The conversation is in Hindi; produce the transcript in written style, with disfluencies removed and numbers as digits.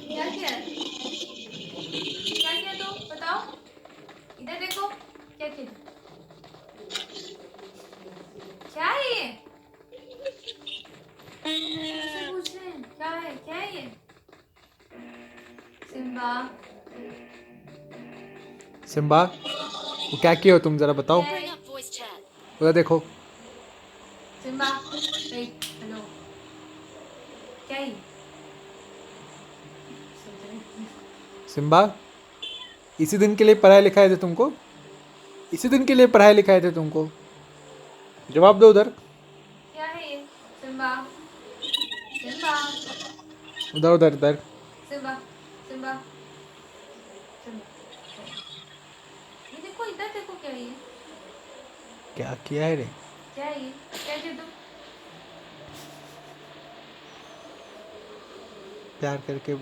क्या किया है? क्या किया तो बताओ, इधर देखो क्या किया। क्या है ये? मुझसे पूछ रहे हैं क्या है, क्या है ये? सिम्बा सिम्बा, वो क्या किए हो तुम, जरा बताओ। क्या है? उधर देखो। सिम्बा वेट हेलो, क्या है ये? सोच रहे हैं। सिम्बा, इसी दिन के लिए पढ़ाई लिखाए थे तुमको, इसी दिन के लिए पढ़ाई लिखाए थे तुमको, जवाब दो उधर। क्या है ये? सिम्बा सिम्बा उधर उधर उधर। सिम्बा सिम्बा सिम्बा, ये देखो इधर देखो क्या है ये? क्या किया है रे? क्या है ये? क्या किया तुम? प्यार करके